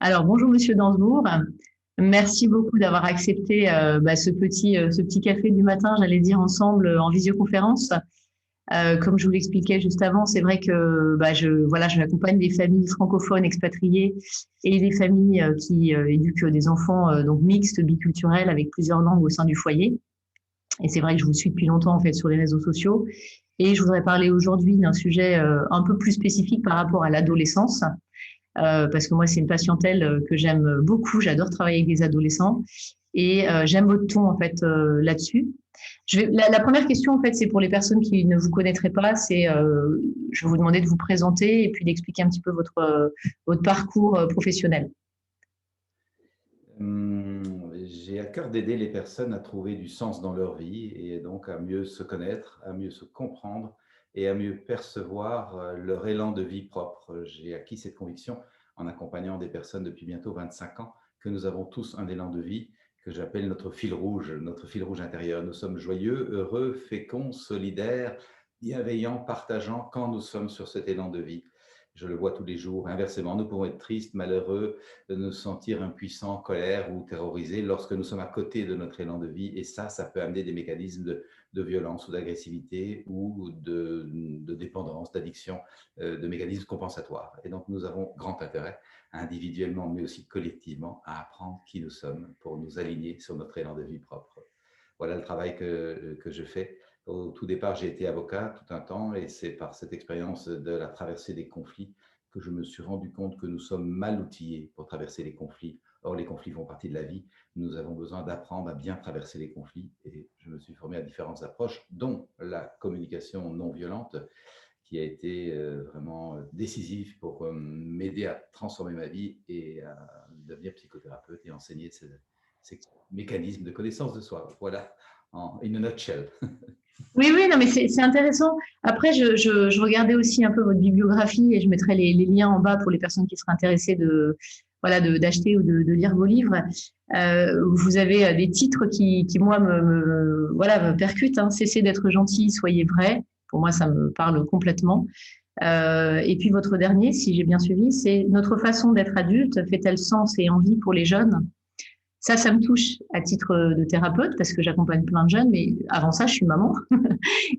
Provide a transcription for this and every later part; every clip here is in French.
Alors, bonjour Monsieur Danzebourg. Merci beaucoup d'avoir accepté ce petit café du matin, j'allais dire ensemble en visioconférence. Comme je vous l'expliquais juste avant, c'est vrai que je accompagne des familles francophones expatriées et des familles qui éduquent des enfants donc mixtes, biculturels, avec plusieurs langues au sein du foyer. Et c'est vrai que je vous suis depuis longtemps en fait sur les réseaux sociaux. Et je voudrais parler aujourd'hui d'un sujet un peu plus spécifique par rapport à l'adolescence parce que moi, c'est une patientèle que j'aime beaucoup. J'adore travailler avec des adolescents et j'aime votre ton en fait là-dessus. La première question en fait, c'est pour les personnes qui ne vous connaîtraient pas. Je vais vous demander de vous présenter et puis d'expliquer un petit peu votre parcours professionnel. J'ai à cœur d'aider les personnes à trouver du sens dans leur vie et donc à mieux se connaître, à mieux se comprendre et à mieux percevoir leur élan de vie propre. J'ai acquis cette conviction en accompagnant des personnes depuis bientôt 25 ans que nous avons tous un élan de vie que j'appelle notre fil rouge intérieur. Nous sommes joyeux, heureux, féconds, solidaires, bienveillants, partageants quand nous sommes sur cet élan de vie. Je le vois tous les jours. Inversement, nous pouvons être tristes, malheureux, de nous sentir impuissants, colère ou terrorisés lorsque nous sommes à côté de notre élan de vie. Et ça peut amener des mécanismes de violence ou d'agressivité ou de dépendance, d'addiction, de mécanismes compensatoires. Et donc, nous avons grand intérêt, individuellement, mais aussi collectivement, à apprendre qui nous sommes pour nous aligner sur notre élan de vie propre. Voilà le travail que je fais. Au tout départ, j'ai été avocat tout un temps et c'est par cette expérience de la traversée des conflits que je me suis rendu compte que nous sommes mal outillés pour traverser les conflits. Or, les conflits font partie de la vie. Nous avons besoin d'apprendre à bien traverser les conflits et je me suis formé à différentes approches, dont la communication non violente, qui a été vraiment décisive pour m'aider à transformer ma vie et à devenir psychothérapeute et enseigner ces mécanismes de connaissance de soi. Voilà, in a nutshell. Oui, oui, non, mais c'est intéressant. Après, je regardais aussi un peu votre bibliographie et je mettrai les liens en bas pour les personnes qui seraient intéressées d'acheter ou de lire vos livres. Vous avez des titres qui moi, me percutent. Hein. Cessez d'être gentil, soyez vrai. Pour moi, ça me parle complètement. Et puis votre dernier, si j'ai bien suivi, c'est notre façon d'être adulte fait-elle sens et envie pour les jeunes? Ça me touche à titre de thérapeute parce que j'accompagne plein de jeunes, mais avant ça, je suis maman.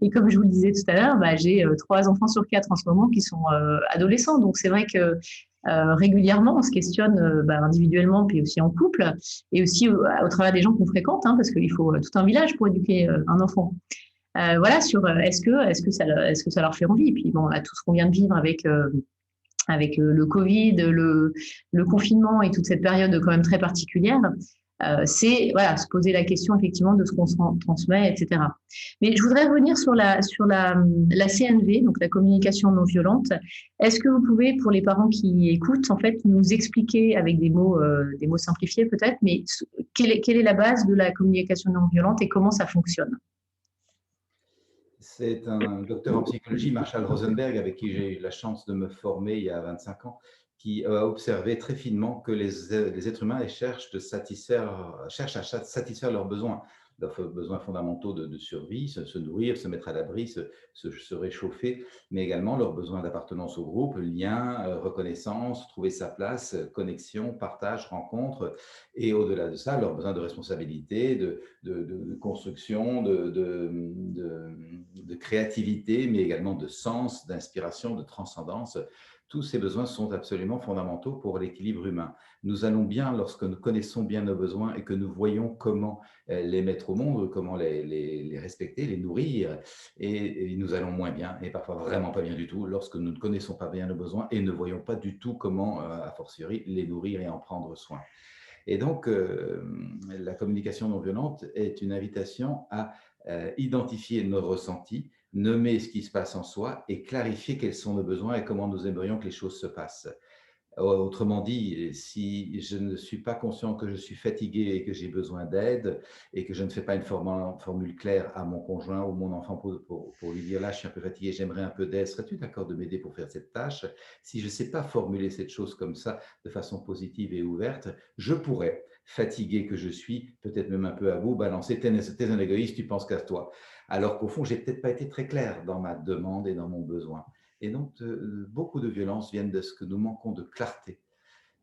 Et comme je vous le disais tout à l'heure, j'ai 3 enfants sur 4 en ce moment qui sont adolescents. Donc c'est vrai que régulièrement, on se questionne individuellement, puis aussi en couple, et aussi au travers des gens qu'on fréquente, hein, parce qu'il faut tout un village pour éduquer un enfant. Voilà, sur est-ce que ça leur fait envie. Et puis bon, là, tout ce qu'on vient de vivre avec le Covid, le confinement et toute cette période quand même très particulière, c'est voilà, se poser la question effectivement de ce qu'on se transmet, etc. Mais je voudrais revenir sur la CNV, donc la communication non violente. Est-ce que vous pouvez, pour les parents qui écoutent, en fait, nous expliquer avec des mots simplifiés peut-être, mais quelle est la base de la communication non violente et comment ça fonctionne? C'est un docteur en psychologie, Marshall Rosenberg, avec qui j'ai eu la chance de me former il y a 25 ans, qui a observé très finement que les êtres humains cherchent à satisfaire leurs besoins fondamentaux de survie, se nourrir, se mettre à l'abri, se réchauffer, mais également leurs besoins d'appartenance au groupe, lien, reconnaissance, trouver sa place, connexion, partage, rencontre, et au-delà de ça, leurs besoins de responsabilité, de construction, de créativité, mais également de sens, d'inspiration, de transcendance. Tous ces besoins sont absolument fondamentaux pour l'équilibre humain. Nous allons bien lorsque nous connaissons bien nos besoins et que nous voyons comment les mettre au monde, comment les respecter, les nourrir, et nous allons moins bien, et parfois vraiment pas bien du tout, lorsque nous ne connaissons pas bien nos besoins et ne voyons pas du tout comment, a fortiori, les nourrir et en prendre soin. Et donc, la communication non violente est une invitation à identifier nos ressentis, nommer ce qui se passe en soi et clarifier quels sont nos besoins et comment nous aimerions que les choses se passent. Autrement dit, si je ne suis pas conscient que je suis fatigué et que j'ai besoin d'aide et que je ne fais pas une formule claire à mon conjoint ou mon enfant pour lui dire là, je suis un peu fatigué, j'aimerais un peu d'aide, serais-tu d'accord de m'aider pour faire cette tâche? Si je ne sais pas formuler cette chose comme ça de façon positive et ouverte, je pourrais, fatigué que je suis, peut-être même un peu à bout, balancer t'es un égoïste, tu penses qu'à toi. Alors qu'au fond, j'ai peut-être pas été très clair dans ma demande et dans mon besoin. Et donc, beaucoup de violences viennent de ce que nous manquons de clarté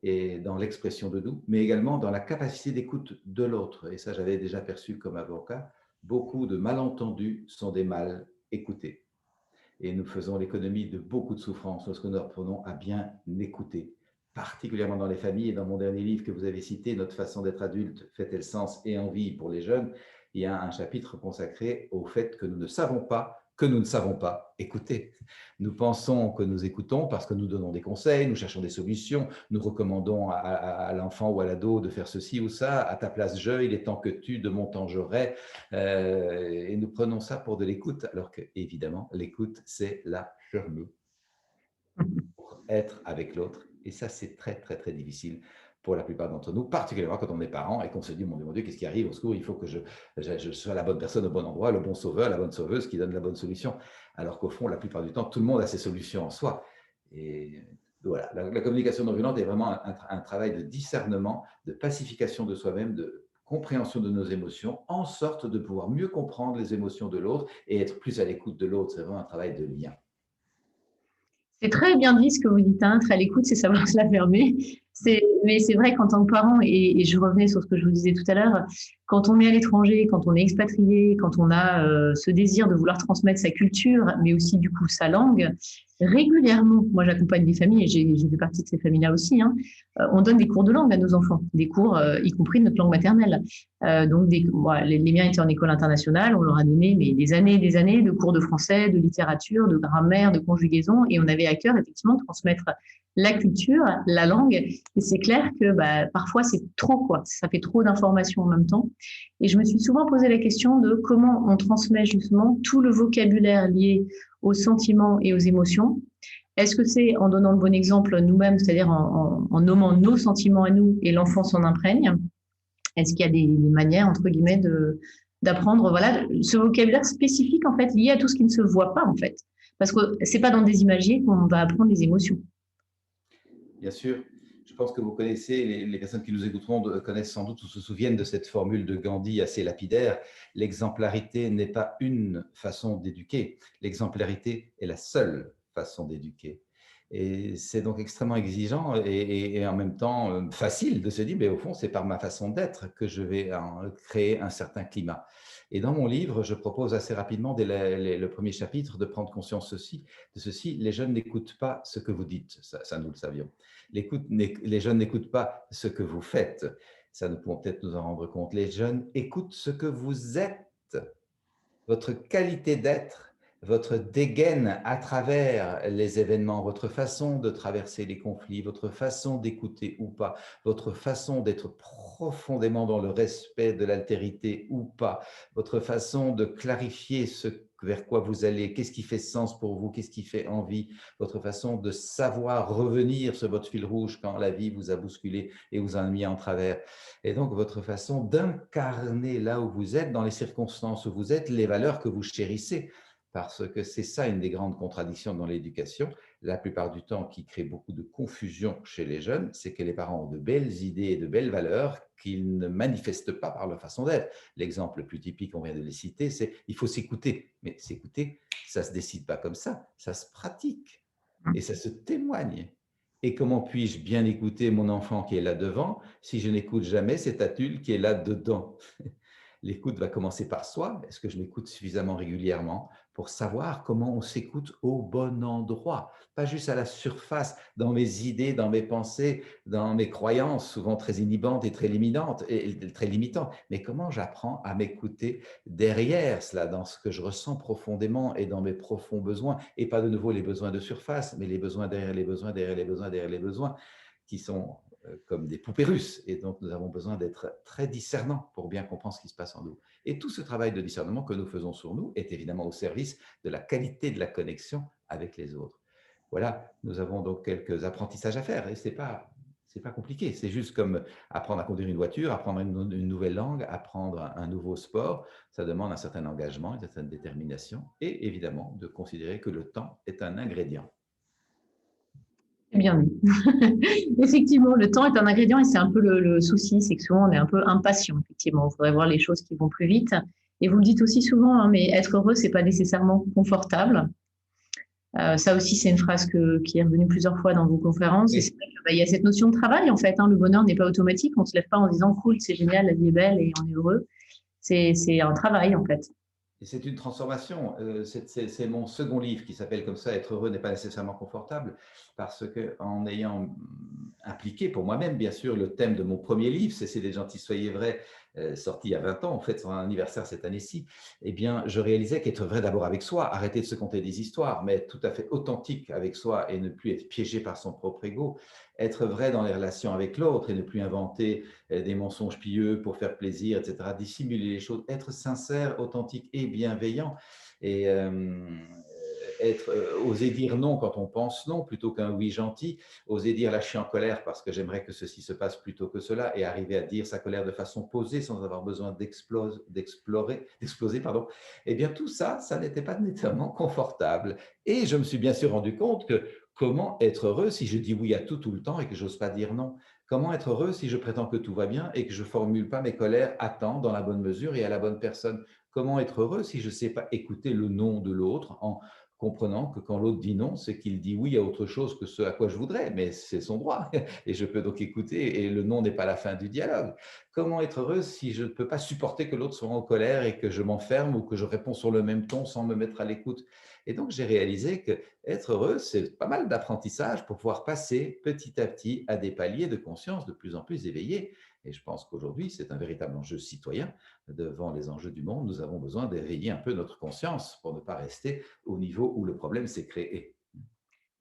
et dans l'expression de nous, mais également dans la capacité d'écoute de l'autre. Et ça, j'avais déjà perçu comme avocat, beaucoup de malentendus sont des mal écoutés. Et nous faisons l'économie de beaucoup de souffrances lorsque nous apprenons à bien écouter, particulièrement dans les familles. Et dans mon dernier livre que vous avez cité, Notre façon d'être adulte, fait-elle sens et envie pour les jeunes, il y a un chapitre consacré au fait que nous ne savons pas écouter. Nous pensons que nous écoutons parce que nous donnons des conseils, nous cherchons des solutions, nous recommandons à l'enfant ou à l'ado de faire ceci ou ça, à ta place je, il est temps que tu, de mon temps j'aurai, et nous prenons ça pour de l'écoute, alors que évidemment l'écoute c'est la charme pour être avec l'autre, et ça c'est très très très difficile pour la plupart d'entre nous, particulièrement quand on est parent et qu'on se dit mon Dieu, qu'est-ce qui arrive, au secours, il faut que je sois la bonne personne au bon endroit, le bon sauveur, la bonne sauveuse qui donne la bonne solution, alors qu'au fond, la plupart du temps, tout le monde a ses solutions en soi. Et voilà, la communication non violente est vraiment un travail de discernement, de pacification de soi-même, de compréhension de nos émotions, en sorte de pouvoir mieux comprendre les émotions de l'autre et être plus à l'écoute de l'autre. C'est vraiment un travail de lien. C'est très bien dit ce que vous dites, hein, être à l'écoute, c'est savoir se la fermer. Mais c'est vrai qu'en tant que parent, et je revenais sur ce que je vous disais tout à l'heure, quand on est à l'étranger, quand on est expatrié, quand on a ce désir de vouloir transmettre sa culture, mais aussi du coup sa langue, régulièrement, moi j'accompagne des familles et j'ai fait partie de ces familles-là aussi, hein, on donne des cours de langue à nos enfants, des cours y compris de notre langue maternelle. Donc voilà, les miens étaient en école internationale, on leur a donné mais des années et des années de cours de français, de littérature, de grammaire, de conjugaison, et on avait à cœur effectivement de transmettre la culture, la langue, et c'est clair que parfois c'est trop, quoi, ça fait trop d'informations en même temps. Et je me suis souvent posé la question de comment on transmet justement tout le vocabulaire lié aux sentiments et aux émotions. Est-ce que c'est en donnant le bon exemple nous-mêmes, c'est-à-dire en nommant nos sentiments à nous et l'enfant s'en imprègne? Est-ce qu'il y a des manières, entre guillemets, d'apprendre voilà, ce vocabulaire spécifique en fait, lié à tout ce qui ne se voit pas en fait? Parce que ce n'est pas dans des imagiers qu'on va apprendre les émotions. Bien sûr, je pense que vous connaissez, les personnes qui nous écouteront connaissent sans doute ou se souviennent de cette formule de Gandhi assez lapidaire. L'exemplarité n'est pas une façon d'éduquer, l'exemplarité est la seule façon d'éduquer. Et c'est donc extrêmement exigeant et en même temps facile de se dire, mais au fond, c'est par ma façon d'être que je vais créer un certain climat. Et dans mon livre, je propose assez rapidement, dès le premier chapitre, de prendre conscience de ceci. Les jeunes n'écoutent pas ce que vous dites, ça nous le savions. Les jeunes n'écoutent pas ce que vous faites, ça nous pouvons peut-être nous en rendre compte. Les jeunes écoutent ce que vous êtes, votre qualité d'être, votre dégaine à travers les événements, votre façon de traverser les conflits, votre façon d'écouter ou pas, votre façon d'être profondément dans le respect de l'altérité ou pas, votre façon de clarifier ce vers quoi vous allez, qu'est-ce qui fait sens pour vous, qu'est-ce qui fait envie, votre façon de savoir revenir sur votre fil rouge quand la vie vous a bousculé et vous a mis en travers. Et donc, votre façon d'incarner là où vous êtes, dans les circonstances où vous êtes, les valeurs que vous chérissez. Parce que c'est ça une des grandes contradictions dans l'éducation, la plupart du temps qui crée beaucoup de confusion chez les jeunes, c'est que les parents ont de belles idées et de belles valeurs qu'ils ne manifestent pas par leur façon d'être. L'exemple le plus typique, on vient de les citer, c'est il faut s'écouter. Mais s'écouter, ça ne se décide pas comme ça se pratique et ça se témoigne. Et comment puis-je bien écouter mon enfant qui est là devant si je n'écoute jamais cet adulte qui est là dedans? L'écoute va commencer par soi. Est-ce que je m'écoute suffisamment régulièrement pour savoir comment on s'écoute au bon endroit? Pas juste à la surface, dans mes idées, dans mes pensées, dans mes croyances, souvent très inhibantes et très limitantes, mais comment j'apprends à m'écouter derrière cela, dans ce que je ressens profondément et dans mes profonds besoins, et pas de nouveau les besoins de surface, mais les besoins derrière les besoins, derrière les besoins, derrière les besoins, qui sont comme des poupées russes. Et donc, nous avons besoin d'être très discernants pour bien comprendre ce qui se passe en nous. Et tout ce travail de discernement que nous faisons sur nous est évidemment au service de la qualité de la connexion avec les autres. Voilà, nous avons donc quelques apprentissages à faire. Et ce n'est pas compliqué. C'est juste comme apprendre à conduire une voiture, apprendre une nouvelle langue, apprendre un nouveau sport. Ça demande un certain engagement, une certaine détermination. Et évidemment, de considérer que le temps est un ingrédient. Bien dit. Effectivement, le temps est un ingrédient et c'est un peu le souci, c'est que souvent on est un peu impatient. Effectivement, on voudrait voir les choses qui vont plus vite. Et vous le dites aussi souvent, hein, mais être heureux, c'est pas nécessairement confortable. Ça aussi, c'est une phrase qui est revenue plusieurs fois dans vos conférences. Et c'est Oui. vrai que, il y a cette notion de travail, en fait. Hein. Le bonheur n'est pas automatique. On ne se lève pas en disant cool, c'est génial, la vie est belle et on est heureux. C'est un travail, en fait. Et c'est une transformation. C'est mon second livre qui s'appelle comme ça, Être heureux n'est pas nécessairement confortable, parce qu'en ayant impliqué pour moi-même, bien sûr, le thème de mon premier livre, Cessez d'être gentil, soyez vrai, sorti il y a 20 ans, en fait, son anniversaire cette année-ci, eh bien, je réalisais qu'être vrai d'abord avec soi, arrêter de se conter des histoires, mais être tout à fait authentique avec soi et ne plus être piégé par son propre ego, être vrai dans les relations avec l'autre et ne plus inventer des mensonges pieux pour faire plaisir, etc., dissimuler les choses, être sincère, authentique et bienveillant, et oser dire non quand on pense non plutôt qu'un oui gentil, oser dire là je suis en colère parce que j'aimerais que ceci se passe plutôt que cela, et arriver à dire sa colère de façon posée sans avoir besoin d'exploser, pardon. Eh bien tout ça, ça n'était pas nécessairement confortable. Et je me suis bien sûr rendu compte que comment être heureux si je dis oui à tout le temps et que j'ose pas dire non? Comment être heureux si je prétends que tout va bien et que je ne formule pas mes colères à temps, dans la bonne mesure et à la bonne personne? Comment être heureux si je ne sais pas écouter le non de l'autre en comprenant que quand l'autre dit non, c'est qu'il dit oui à autre chose que ce à quoi je voudrais, mais c'est son droit et je peux donc écouter, et le non n'est pas la fin du dialogue. Comment être heureux si je ne peux pas supporter que l'autre soit en colère et que je m'enferme ou que je réponds sur le même ton sans me mettre à l'écoute? Et donc j'ai réalisé que être heureux, c'est pas mal d'apprentissage pour pouvoir passer petit à petit à des paliers de conscience de plus en plus éveillés. Et je pense qu'aujourd'hui, c'est un véritable enjeu citoyen. Devant les enjeux du monde, nous avons besoin d'éveiller un peu notre conscience pour ne pas rester au niveau où le problème s'est créé.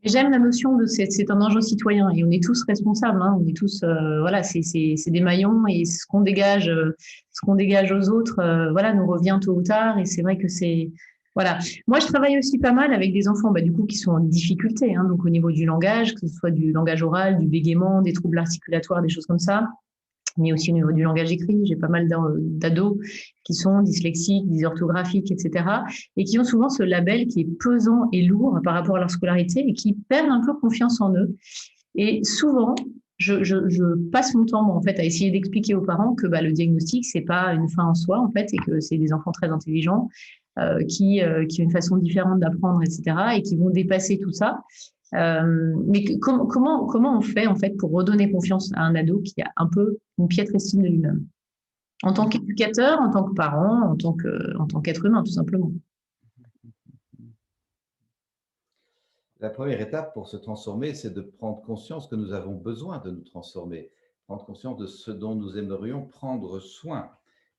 J'aime la notion de c'est un enjeu citoyen et on est tous responsables. Hein. On est tous, voilà, c'est des maillons et ce qu'on dégage aux autres, voilà, nous revient tôt ou tard. Et c'est vrai que c'est, voilà. Moi, je travaille aussi pas mal avec des enfants, bah, du coup, qui sont en difficulté, hein, donc au niveau du langage, que ce soit du langage oral, du bégaiement, des troubles articulatoires, des choses comme ça, mais aussi au niveau du langage écrit. J'ai pas mal d'ados qui sont dyslexiques, dysorthographiques, etc., et qui ont souvent ce label qui est pesant et lourd par rapport à leur scolarité et qui perdent un peu confiance en eux. Et souvent, je passe mon temps, moi, en fait, à essayer d'expliquer aux parents que bah, le diagnostic, c'est pas une fin en soi, en fait, et que c'est des enfants très intelligents qui ont une façon différente d'apprendre, etc., et qui vont dépasser tout ça. Mais comment on fait, en fait, pour redonner confiance à un ado qui a un peu une piètre estime de lui-même, en tant qu'éducateur, en tant que parent, en tant qu'être humain, tout simplement. La première étape pour se transformer, c'est de prendre conscience que nous avons besoin de nous transformer, prendre conscience de ce dont nous aimerions prendre soin.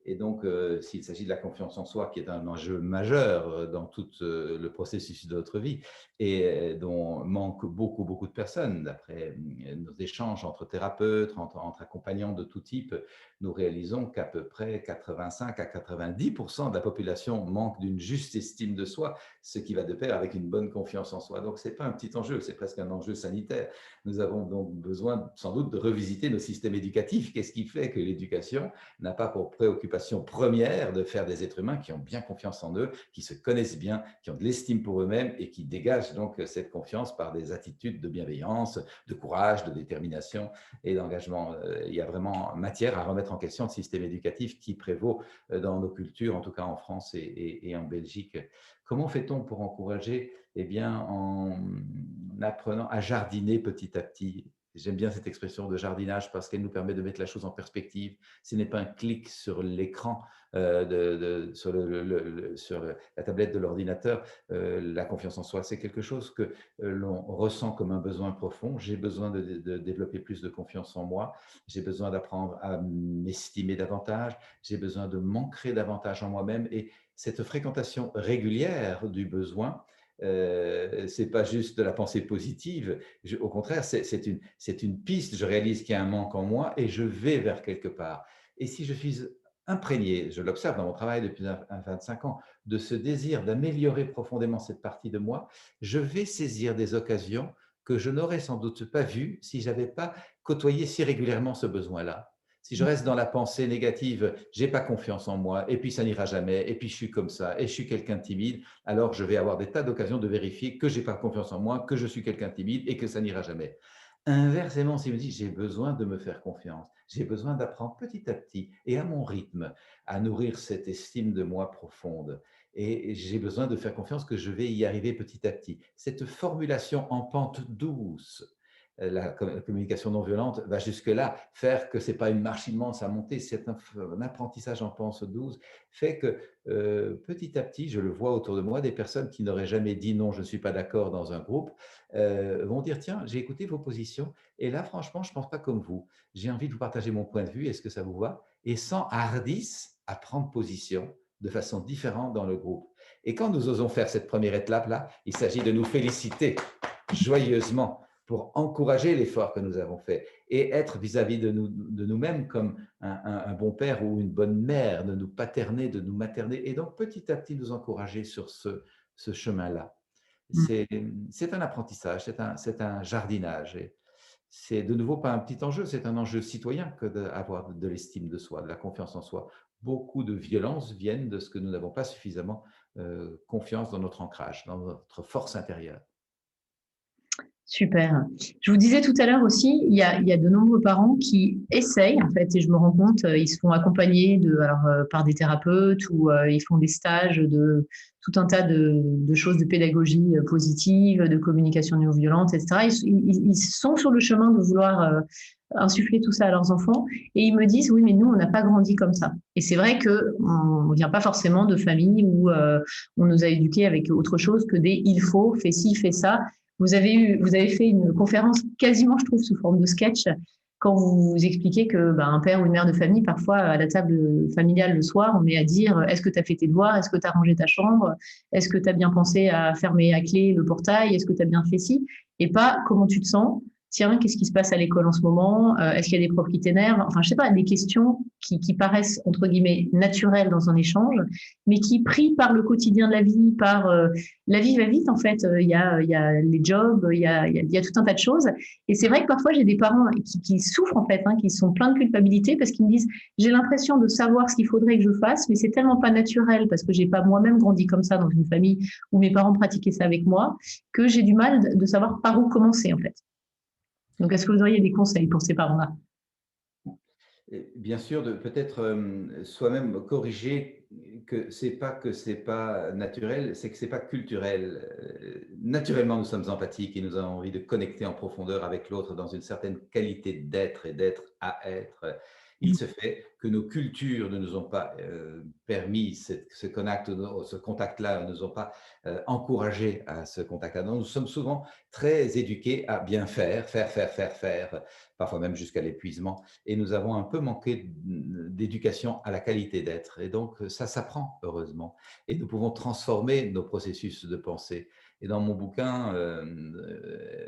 Et donc, s'il s'agit de la confiance en soi, qui est un enjeu majeur dans tout le processus de notre vie et dont manquent beaucoup de personnes, d'après nos échanges entre thérapeutes, entre accompagnants de tout type, nous réalisons qu'à peu près 85 à 90% de la population manque d'une juste estime de soi, ce qui va de pair avec une bonne confiance en soi. Donc, ce n'est pas un petit enjeu, c'est presque un enjeu sanitaire. Nous avons donc besoin sans doute de revisiter nos systèmes éducatifs. Qu'est-ce qui fait que l'éducation n'a pas pour préoccupation première de faire des êtres humains qui ont bien confiance en eux, qui se connaissent bien, qui ont de l'estime pour eux-mêmes et qui dégagent donc cette confiance par des attitudes de bienveillance, de courage, de détermination et d'engagement. Il y a vraiment matière à remettre en question le système éducatif qui prévaut dans nos cultures, en tout cas en France et en Belgique. Comment fait-on pour encourager? Eh bien, en apprenant à jardiner petit à petit. J'aime bien cette expression de jardinage parce qu'elle nous permet de mettre la chose en perspective. Ce n'est pas un clic sur l'écran, sur la tablette de l'ordinateur. La confiance en soi, c'est quelque chose que l'on ressent comme un besoin profond. J'ai besoin de développer plus de confiance en moi. J'ai besoin d'apprendre à m'estimer davantage. J'ai besoin de m'ancrer davantage en moi-même. Et cette fréquentation régulière du besoin, ce n'est pas juste de la pensée positive. Au contraire, c'est une piste. Je réalise qu'il y a un manque en moi et je vais vers quelque part. Et si je suis imprégné, je l'observe dans mon travail depuis 25 ans, de ce désir d'améliorer profondément cette partie de moi, je vais saisir des occasions que je n'aurais sans doute pas vues si je n'avais pas côtoyé si régulièrement ce besoin-là. Si je reste dans la pensée négative, j'ai pas confiance en moi, et puis ça n'ira jamais, et puis je suis comme ça, et je suis quelqu'un de timide, alors je vais avoir des tas d'occasions de vérifier que j'ai pas confiance en moi, que je suis quelqu'un de timide et que ça n'ira jamais. Inversement, s'il me dit: «J'ai besoin de me faire confiance, j'ai besoin d'apprendre petit à petit et à mon rythme à nourrir cette estime de moi profonde et j'ai besoin de faire confiance que je vais y arriver petit à petit». Cette formulation en pente douce, la communication non violente va jusque-là, faire que c'est pas une marche immense à monter, c'est un apprentissage en pente douce, fait que, petit à petit, je le vois autour de moi, des personnes qui n'auraient jamais dit: «Non, je ne suis pas d'accord» dans un groupe, vont dire: «Tiens, j'ai écouté vos positions et là, franchement, je ne pense pas comme vous. J'ai envie de vous partager mon point de vue. Est-ce que ça vous va?» Et s'enhardissent à prendre position de façon différente dans le groupe. Et quand nous osons faire cette première étape-là, il s'agit de nous féliciter joyeusement pour encourager l'effort que nous avons fait et être vis-à-vis de nous-mêmes comme un bon père ou une bonne mère, de nous paterner, de nous materner et donc petit à petit nous encourager sur ce chemin-là. C'est c'est un apprentissage, c'est un jardinage et c'est de nouveau pas un petit enjeu, c'est un enjeu citoyen que d'avoir de l'estime de soi, de la confiance en soi. Beaucoup de violences viennent de ce que nous n'avons pas suffisamment, confiance dans notre ancrage, dans notre force intérieure. Super. Je vous disais tout à l'heure aussi, il y a de nombreux parents qui essayent, en fait, et je me rends compte, ils se font accompagner par des thérapeutes ou ils font des stages de tout un tas de choses de pédagogie positive, de communication non violente, etc. Ils sont sur le chemin de vouloir insuffler tout ça à leurs enfants et ils me disent, oui, mais nous, on n'a pas grandi comme ça. Et c'est vrai qu'on ne vient pas forcément de famille où on nous a éduqués avec autre chose que des il faut, fais ci, fais ça. Vous avez fait une conférence quasiment, je trouve, sous forme de sketch, quand vous expliquez que un père ou une mère de famille, parfois, à la table familiale le soir, on est à dire est-ce que tu as fait tes devoirs, est-ce que tu as rangé ta chambre, est-ce que tu as bien pensé à fermer à clé le portail, est-ce que tu as bien fait ci, et pas comment tu te sens, tiens, qu'est-ce qui se passe à l'école en ce moment, est-ce qu'il y a des profs qui t'énervent, enfin, je sais pas, des questions qui paraissent, entre guillemets, naturelles dans un échange, mais qui, pris par le quotidien de la vie, par la vie va vite en fait. Il y a les jobs, il y a tout un tas de choses. Et c'est vrai que parfois j'ai des parents qui souffrent en fait, hein, qui sont pleins de culpabilité parce qu'ils me disent j'ai l'impression de savoir ce qu'il faudrait que je fasse, mais c'est tellement pas naturel parce que j'ai pas moi-même grandi comme ça dans une famille où mes parents pratiquaient ça avec moi que j'ai du mal de savoir par où commencer en fait. Donc est-ce que vous auriez des conseils pour ces parents-là? Et bien sûr, de peut-être, soi-même corriger que c'est pas naturel, c'est que c'est pas culturel. Naturellement, nous sommes empathiques et nous avons envie de connecter en profondeur avec l'autre dans une certaine qualité d'être et d'être à être. Il se fait que nos cultures ne nous ont pas, permis ce contact-là, ne nous ont pas, encouragés à ce contact-là. Donc nous sommes souvent très éduqués à bien faire, faire, faire, faire, faire, parfois même jusqu'à l'épuisement et nous avons un peu manqué d'éducation à la qualité d'être. Et donc, ça s'apprend, heureusement. Et nous pouvons transformer nos processus de pensée. Et dans mon bouquin,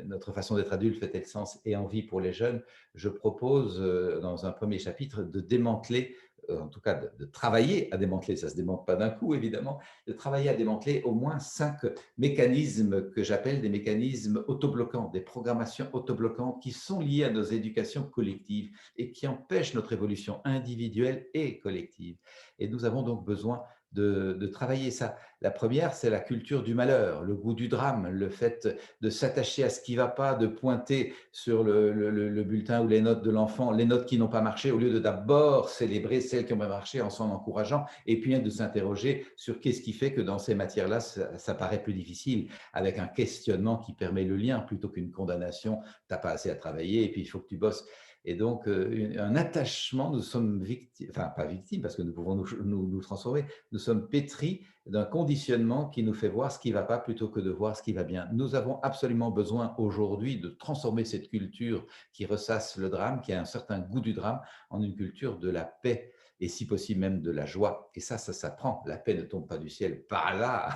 Notre façon d'être adulte fait-elle sens et envie pour les jeunes, je propose, dans un premier chapitre, de démanteler, en tout cas de travailler à démanteler, ça ne se démonte pas d'un coup évidemment, de travailler à démanteler au moins 5 mécanismes que j'appelle des mécanismes autobloquants, des programmations autobloquantes qui sont liées à nos éducations collectives et qui empêchent notre évolution individuelle et collective. Et nous avons donc besoin de travailler ça. La première, c'est la culture du malheur, le goût du drame, le fait de s'attacher à ce qui ne va pas, de pointer sur le bulletin ou les notes de l'enfant, les notes qui n'ont pas marché, au lieu de d'abord célébrer celles qui ont marché en s'en encourageant, et puis de s'interroger sur qu'est-ce qui fait que dans ces matières-là, ça paraît plus difficile, avec un questionnement qui permet le lien plutôt qu'une condamnation. Tu n'as pas assez à travailler et puis il faut que tu bosses. Et donc, un attachement, nous sommes victimes, enfin pas victimes parce que nous pouvons nous transformer, nous sommes pétris d'un conditionnement qui nous fait voir ce qui ne va pas plutôt que de voir ce qui va bien. Nous avons absolument besoin aujourd'hui de transformer cette culture qui ressasse le drame, qui a un certain goût du drame, en une culture de la paix et si possible même de la joie. Et ça s'apprend. La paix ne tombe pas du ciel par là.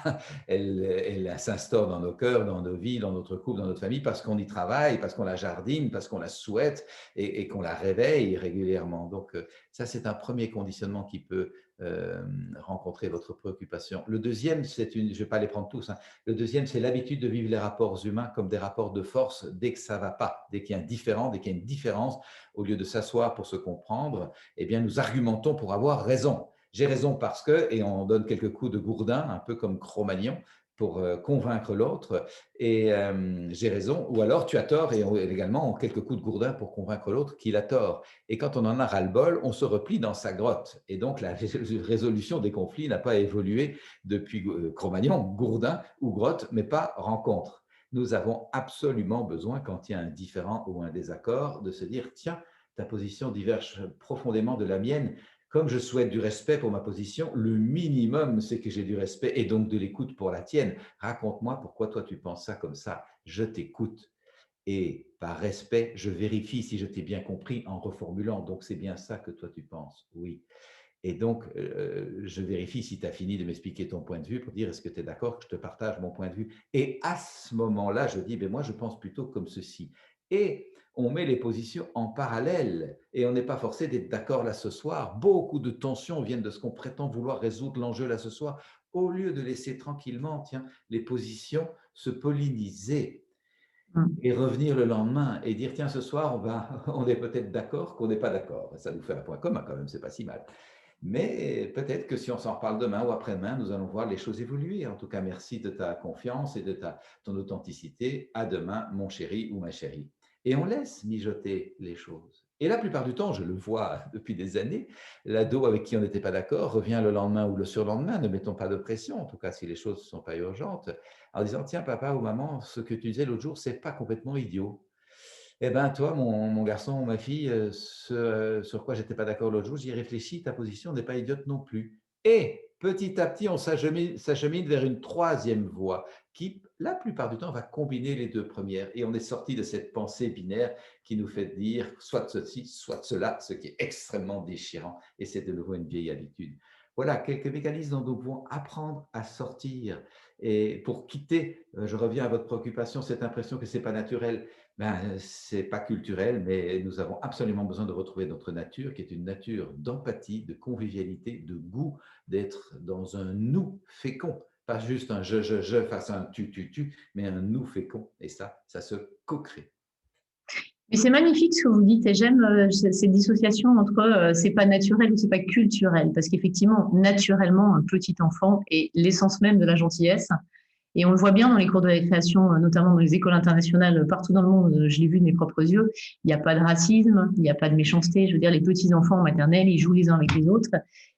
Elle s'instaure dans nos cœurs, dans nos vies, dans notre couple, dans notre famille, parce qu'on y travaille, parce qu'on la jardine, parce qu'on la souhaite et qu'on la réveille régulièrement. Donc, ça, c'est un premier conditionnement qui peut rencontrer votre préoccupation. Le deuxième, je ne vais pas les prendre tous, hein. Le deuxième, c'est l'habitude de vivre les rapports humains comme des rapports de force dès que ça ne va pas, dès qu'il y a un différent, dès qu'il y a une différence, au lieu de s'asseoir pour se comprendre, eh bien, nous argumentons pour avoir raison. J'ai raison parce que, et on donne quelques coups de gourdin, un peu comme Cro-Magnon, convaincre l'autre et j'ai raison, ou alors tu as tort et également quelques coups de gourdin pour convaincre l'autre qu'il a tort. Et quand on en a ras-le-bol, on se replie dans sa grotte. Et donc la résolution des conflits n'a pas évolué depuis Cro-Magnon, Gourdin ou grotte, mais pas rencontre. Nous avons absolument besoin, quand il y a un différend ou un désaccord, de se dire, tiens, ta position diverge profondément de la mienne. Comme je souhaite du respect pour ma position, le minimum, c'est que j'ai du respect et donc de l'écoute pour la tienne. Raconte-moi pourquoi toi tu penses ça comme ça. Je t'écoute. Et par respect, je vérifie si je t'ai bien compris en reformulant. Donc, c'est bien ça que toi tu penses. Oui. Et donc, je vérifie si tu as fini de m'expliquer ton point de vue pour dire est-ce que tu es d'accord que je te partage mon point de vue. Et à ce moment-là, je dis, ben moi, je pense plutôt comme ceci. Et on met les positions en parallèle et on n'est pas forcé d'être d'accord là ce soir. Beaucoup de tensions viennent de ce qu'on prétend vouloir résoudre l'enjeu là ce soir, au lieu de laisser tranquillement, tiens, les positions se polliniser et revenir le lendemain et dire, tiens, ce soir, on est peut-être d'accord qu'on n'est pas d'accord. Ça nous fait un point commun quand même, c'est pas si mal. Mais peut-être que si on s'en reparle demain ou après-demain, nous allons voir les choses évoluer. En tout cas, merci de ta confiance et de ton authenticité. À demain, mon chéri ou ma chérie. Et on laisse mijoter les choses. Et la plupart du temps, je le vois depuis des années, l'ado avec qui on n'était pas d'accord revient le lendemain ou le surlendemain. Ne mettons pas de pression, en tout cas si les choses ne sont pas urgentes, en disant, tiens, papa ou maman, ce que tu disais l'autre jour, c'est pas complètement idiot. Eh bien, toi, mon garçon ou ma fille, ce sur quoi j'étais pas d'accord l'autre jour, j'y ai réfléchi, ta position n'est pas idiote non plus. Et petit à petit, on s'achemine vers une troisième voie qui, la plupart du temps, va combiner les deux premières. Et on est sorti de cette pensée binaire qui nous fait dire soit ceci, soit cela, ce qui est extrêmement déchirant. Et c'est de nouveau une vieille habitude. Voilà quelques mécanismes dont nous devons apprendre à sortir. Et pour quitter, je reviens à votre préoccupation, cette impression que ce n'est pas naturel. Ben, ce n'est pas culturel, mais nous avons absolument besoin de retrouver notre nature, qui est une nature d'empathie, de convivialité, de goût, d'être dans un nous fécond. Pas juste un je face à un tu, mais un nous fécond. Et ça se co-crée. Mais c'est magnifique ce que vous dites et j'aime cette dissociation entre c'est pas naturel ou c'est pas culturel parce qu'effectivement, naturellement, un petit enfant est l'essence même de la gentillesse. Et on le voit bien dans les cours de récréation, notamment dans les écoles internationales partout dans le monde. Je l'ai vu de mes propres yeux. Il n'y a pas de racisme, il n'y a pas de méchanceté. Je veux dire, les petits enfants en maternelle, ils jouent les uns avec les autres.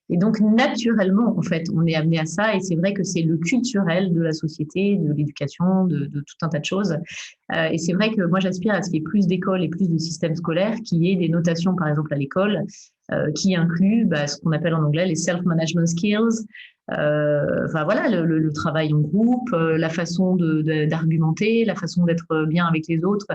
Et donc, naturellement, en fait, on est amené à ça. Et c'est vrai que c'est le culturel de la société, de l'éducation, de tout un tas de choses. Et c'est vrai que moi, j'aspire à ce qu'il y ait plus d'écoles et plus de systèmes scolaires, qu'il y ait des notations, par exemple, à l'école, qui incluent ce qu'on appelle en anglais les self-management skills. Enfin voilà, le travail en groupe, la façon d'argumenter, la façon d'être bien avec les autres.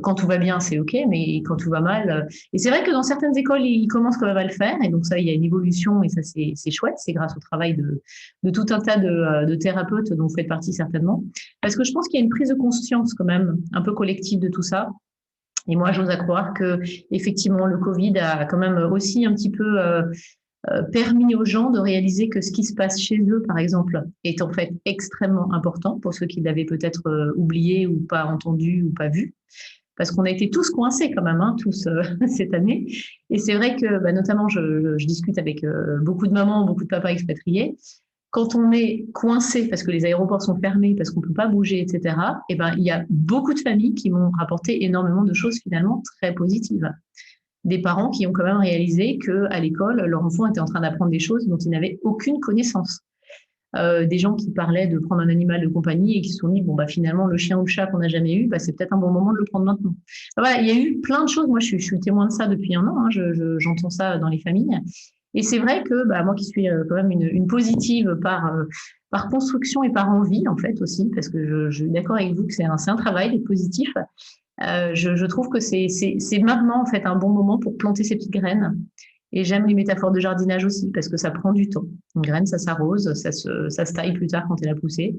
Quand tout va bien, c'est OK, mais quand tout va mal. Et c'est vrai que dans certaines écoles, ils commencent quand même à le faire. Et donc ça, il y a une évolution et ça, c'est chouette. C'est grâce au travail de tout un tas de thérapeutes dont vous faites partie certainement. Parce que je pense qu'il y a une prise de conscience quand même un peu collective de tout ça. Et moi, j'ose à croire que effectivement, le Covid a quand même aussi un petit peu permis aux gens de réaliser que ce qui se passe chez eux, par exemple, est en fait extrêmement important pour ceux qui l'avaient peut-être oublié ou pas entendu ou pas vu. Parce qu'on a été tous coincés quand même, hein, tous cette année. Et c'est vrai que, notamment, je discute avec beaucoup de mamans, beaucoup de papas expatriés. Quand on est coincé parce que les aéroports sont fermés, parce qu'on ne peut pas bouger, etc., et ben, il y a beaucoup de familles qui m'ont rapporté énormément de choses finalement très positives. Des parents qui ont quand même réalisé qu'à l'école, leur enfant était en train d'apprendre des choses dont ils n'avaient aucune connaissance. Des gens qui parlaient de prendre un animal de compagnie et qui se sont dit, bon, finalement, le chien ou le chat qu'on n'a jamais eu, c'est peut-être un bon moment de le prendre maintenant. Voilà, il y a eu plein de choses. Moi, je suis témoin de ça depuis un an. Hein, j'entends ça dans les familles. Et c'est vrai que moi qui suis quand même une positive par construction et par envie, en fait, aussi, parce que je suis d'accord avec vous que c'est un travail d'être positif. Je trouve que c'est maintenant, en fait, un bon moment pour planter ces petites graines. Et j'aime les métaphores de jardinage aussi, parce que ça prend du temps. Une graine, ça s'arrose, ça se taille plus tard quand elle a poussé.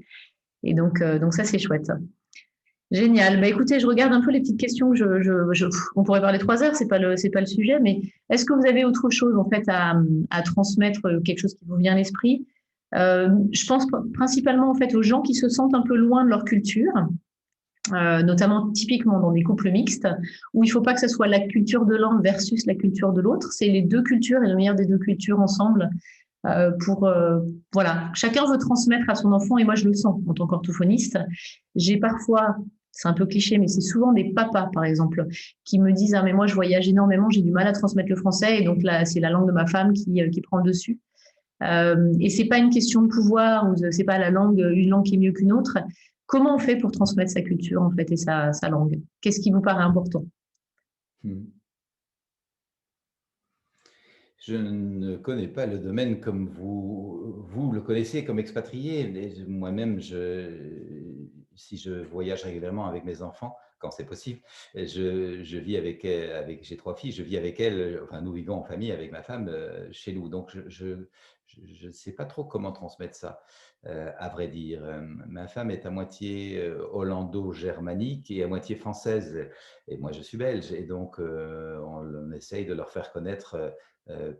Et donc ça, c'est chouette. Génial. Écoutez, je regarde un peu les petites questions. On pourrait parler 3 heures, c'est pas le sujet, mais est-ce que vous avez autre chose en fait à transmettre, quelque chose qui vous vient à l'esprit? Je pense principalement en fait aux gens qui se sentent un peu loin de leur culture, notamment typiquement dans des couples mixtes, où il ne faut pas que ce soit la culture de l'un versus la culture de l'autre. C'est les deux cultures et le meilleur des deux cultures ensemble pour voilà, chacun veut transmettre à son enfant et moi je le sens en tant qu'orthophoniste. J'ai parfois, c'est un peu cliché, mais c'est souvent des papas par exemple qui me disent ah mais moi je voyage énormément, j'ai du mal à transmettre le français et donc là c'est la langue de ma femme qui prend le dessus. Et c'est pas une question de pouvoir ou c'est pas la langue une langue qui est mieux qu'une autre. Comment on fait pour transmettre sa culture en fait et sa langue? Qu'est-ce qui vous paraît important? Hmm. Je ne connais pas le domaine comme vous le connaissez comme expatrié. Moi-même, si je voyage régulièrement avec mes enfants, quand c'est possible, je vis j'ai 3 filles, je vis avec elles, enfin nous vivons en famille avec ma femme chez nous. Donc je ne sais pas trop comment transmettre ça, à vrai dire. Ma femme est à moitié hollando-germanique et à moitié française. Et moi, je suis belge. Et donc, on essaye de leur faire connaître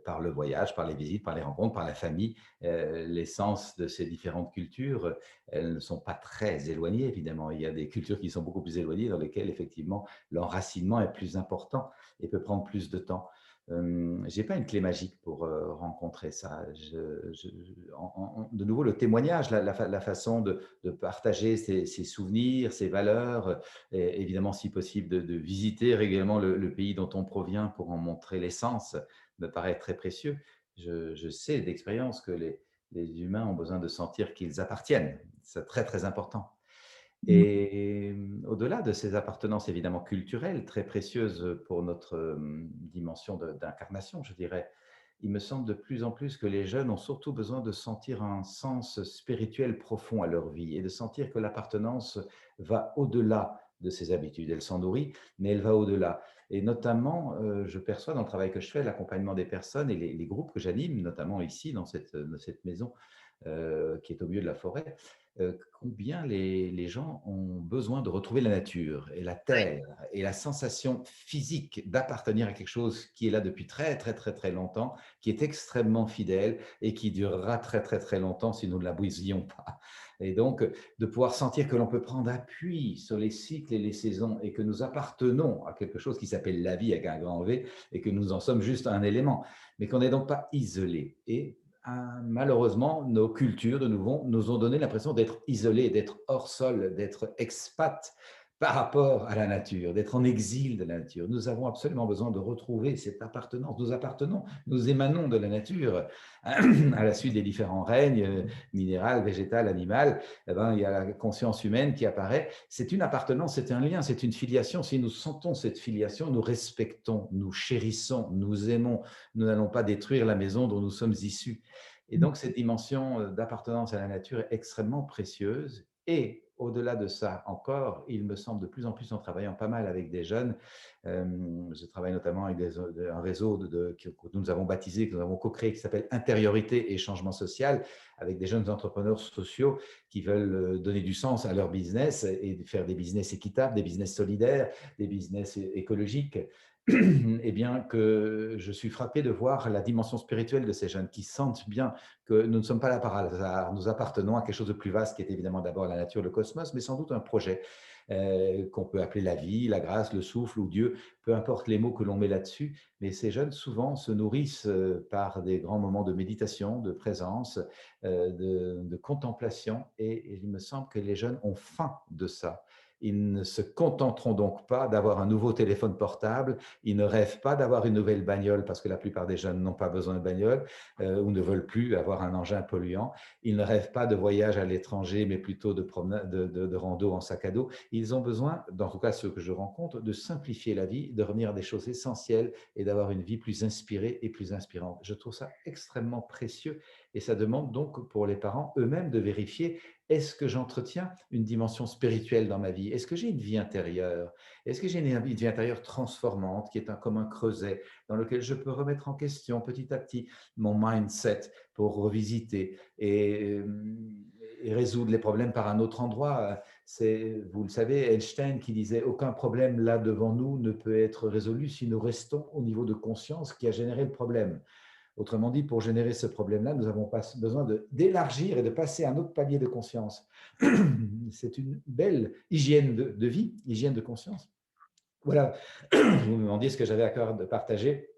par le voyage, par les visites, par les rencontres, par la famille, l'essence de ces différentes cultures. Elles ne sont pas très éloignées, évidemment. Il y a des cultures qui sont beaucoup plus éloignées, dans lesquelles, effectivement, l'enracinement est plus important et peut prendre plus de temps. Je n'ai pas une clé magique pour rencontrer ça. De nouveau, le témoignage, la façon de partager ses souvenirs, ses valeurs, et évidemment, si possible, de visiter régulièrement le pays dont on provient pour en montrer l'essence, me paraît très précieux. Je sais d'expérience que les humains ont besoin de sentir qu'ils appartiennent. C'est très, très important. Et au-delà de ces appartenances évidemment culturelles, très précieuses pour notre dimension d'incarnation, je dirais, il me semble de plus en plus que les jeunes ont surtout besoin de sentir un sens spirituel profond à leur vie et de sentir que l'appartenance va au-delà de ses habitudes. Elle s'en nourrit, mais elle va au-delà. Et notamment, je perçois dans le travail que je fais, l'accompagnement des personnes et les groupes que j'anime, notamment ici dans cette maison qui est au milieu de la forêt, combien les gens ont besoin de retrouver la nature et la terre et la sensation physique d'appartenir à quelque chose qui est là depuis très, très, très, très longtemps, qui est extrêmement fidèle et qui durera très, très, très longtemps si nous ne la brisions pas. Et donc, de pouvoir sentir que l'on peut prendre appui sur les cycles et les saisons et que nous appartenons à quelque chose qui s'appelle la vie avec un grand V et que nous en sommes juste un élément, mais qu'on n'est donc pas isolé. Et malheureusement, nos cultures, de nouveau, nous ont donné l'impression d'être isolés, d'être hors sol, d'être expats par rapport à la nature, d'être en exil de la nature. Nous avons absolument besoin de retrouver cette appartenance. Nous appartenons, nous émanons de la nature à la suite des différents règnes, minéral, végétal, animal. Eh ben, il y a la conscience humaine qui apparaît. C'est une appartenance, c'est un lien, c'est une filiation. Si nous sentons cette filiation, nous respectons, nous chérissons, nous aimons. Nous n'allons pas détruire la maison dont nous sommes issus. Et donc, cette dimension d'appartenance à la nature est extrêmement précieuse. Et au-delà de ça encore, il me semble de plus en plus en travaillant pas mal avec des jeunes, je travaille notamment avec un réseau que nous avons baptisé, que nous avons co-créé, qui s'appelle Intériorité et Changement Social, avec des jeunes entrepreneurs sociaux qui veulent donner du sens à leur business et faire des business équitables, des business solidaires, des business écologiques. Eh bien, que je suis frappé de voir la dimension spirituelle de ces jeunes qui sentent bien que nous ne sommes pas là par hasard, nous appartenons à quelque chose de plus vaste qui est évidemment d'abord la nature, le cosmos, mais sans doute un projet qu'on peut appeler la vie, la grâce, le souffle ou Dieu, peu importe les mots que l'on met là-dessus. Mais ces jeunes souvent se nourrissent par des grands moments de méditation, de présence, de contemplation, et il me semble que les jeunes ont faim de ça. Ils ne se contenteront donc pas d'avoir un nouveau téléphone portable, ils ne rêvent pas d'avoir une nouvelle bagnole parce que la plupart des jeunes n'ont pas besoin de bagnole ou ne veulent plus avoir un engin polluant. Ils ne rêvent pas de voyage à l'étranger, mais plutôt de promenade, de rando en sac à dos. Ils ont besoin, en tout cas ceux que je rencontre, de simplifier la vie, de revenir à des choses essentielles et d'avoir une vie plus inspirée et plus inspirante. Je trouve ça extrêmement précieux et ça demande donc pour les parents eux-mêmes de vérifier: est-ce que j'entretiens une dimension spirituelle dans ma vie? Est-ce que j'ai une vie intérieure? Est-ce que j'ai une vie intérieure transformante qui est comme un creuset dans lequel je peux remettre en question petit à petit mon mindset pour revisiter et résoudre les problèmes par un autre endroit? C'est, vous le savez, Einstein qui disait: aucun problème là devant nous ne peut être résolu si nous restons au niveau de conscience qui a généré le problème. Autrement dit, pour générer ce problème-là, nous avons besoin d'élargir et de passer à un autre palier de conscience. C'est une belle hygiène de vie, hygiène de conscience. Voilà, vous me demandiez ce que j'avais à cœur de partager.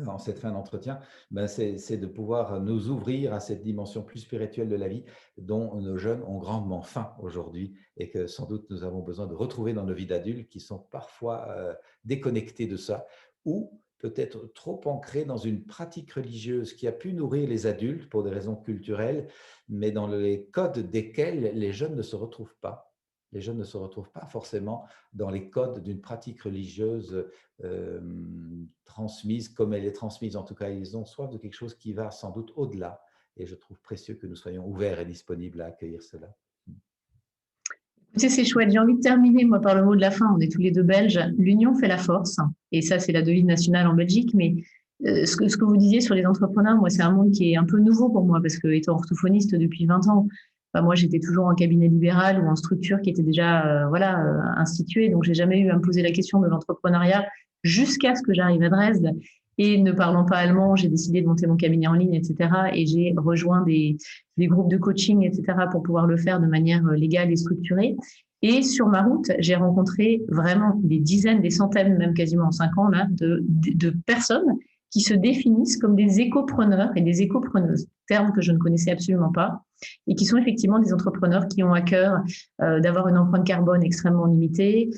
en cette fin d'entretien, ben c'est de pouvoir nous ouvrir à cette dimension plus spirituelle de la vie dont nos jeunes ont grandement faim aujourd'hui et que sans doute nous avons besoin de retrouver dans nos vies d'adultes qui sont parfois déconnectés de ça ou peut-être trop ancrés dans une pratique religieuse qui a pu nourrir les adultes pour des raisons culturelles, mais dans les codes desquels les jeunes ne se retrouvent pas. Les jeunes ne se retrouvent pas forcément dans les codes d'une pratique religieuse euh, transmise comme elle est transmise. En tout cas, ils ont soif de quelque chose qui va sans doute au-delà. Et je trouve précieux que nous soyons ouverts et disponibles à accueillir cela. Écoutez, c'est chouette. J'ai envie de terminer, moi, par le mot de la fin. On est tous les deux belges. L'union fait la force. Et ça, c'est la devise nationale en Belgique. Mais ce que vous disiez sur les entrepreneurs, moi, c'est un monde qui est un peu nouveau pour moi parce que, étant orthophoniste depuis 20 ans, bah, moi, j'étais toujours en cabinet libéral ou en structure qui était déjà voilà, instituée. Donc, j'ai jamais eu à me poser la question de l'entrepreneuriat jusqu'à ce que j'arrive à Dresde. Et ne parlant pas allemand, j'ai décidé de monter mon cabinet en ligne, etc. Et j'ai rejoint des groupes de coaching, etc., pour pouvoir le faire de manière légale et structurée. Et sur ma route, j'ai rencontré vraiment des dizaines, des centaines, même quasiment en 5 ans, là, de personnes qui se définissent comme des écopreneurs et des écopreneuses, termes que je ne connaissais absolument pas, et qui sont effectivement des entrepreneurs qui ont à cœur d'avoir une empreinte carbone extrêmement limitée,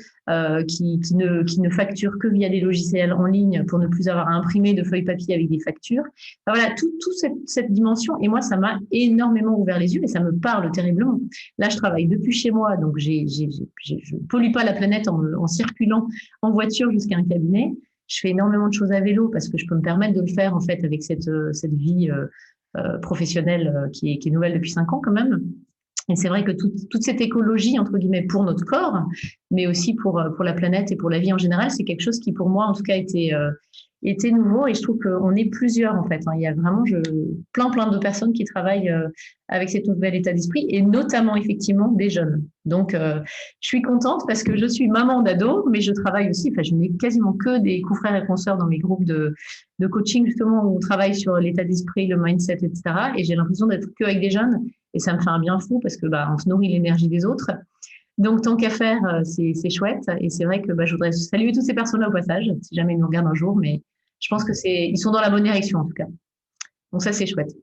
qui ne facturent que via des logiciels en ligne pour ne plus avoir à imprimer de feuilles papier avec des factures. Enfin, voilà, toute cette dimension. Et moi, ça m'a énormément ouvert les yeux et ça me parle terriblement. Là, je travaille depuis chez moi, donc je ne pollue pas la planète en circulant en voiture jusqu'à un cabinet. Je fais énormément de choses à vélo parce que je peux me permettre de le faire en fait avec cette vie professionnelle qui est nouvelle depuis 5 ans quand même. Et c'est vrai que toute cette écologie, entre guillemets, pour notre corps, mais aussi pour la planète et pour la vie en général, c'est quelque chose qui, pour moi, en tout cas, était nouveau. Et je trouve qu'on est plusieurs, en fait. Il y a vraiment plein de personnes qui travaillent avec cet nouvel état d'esprit, et notamment, effectivement, des jeunes. Donc, je suis contente parce que je suis maman d'ado, mais je travaille aussi, enfin, je n'ai quasiment que des confrères et consoeurs dans mes groupes de coaching, justement, où on travaille sur l'état d'esprit, le mindset, etc. Et j'ai l'impression d'être que avec des jeunes. Et ça me fait un bien fou parce que bah, on se nourrit l'énergie des autres. Donc, tant qu'à faire, c'est chouette. Et c'est vrai que bah, je voudrais saluer toutes ces personnes-là au passage, si jamais ils nous regardent un jour. Mais je pense que ils sont dans la bonne direction, en tout cas. Donc, ça, c'est chouette.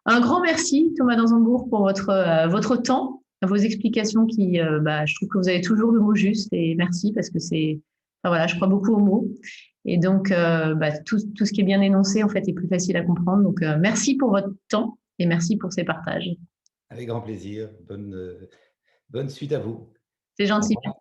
Un grand merci, Thomas Dansembourg, pour votre temps, vos explications qui, bah, je trouve que vous avez toujours le mot juste. Et merci parce que enfin, voilà, je crois beaucoup aux mots. Et donc, bah, tout ce qui est bien énoncé, en fait, est plus facile à comprendre. Donc, merci pour votre temps et merci pour ces partages. Avec grand plaisir. Bonne suite à vous. C'est Au gentil. revoir.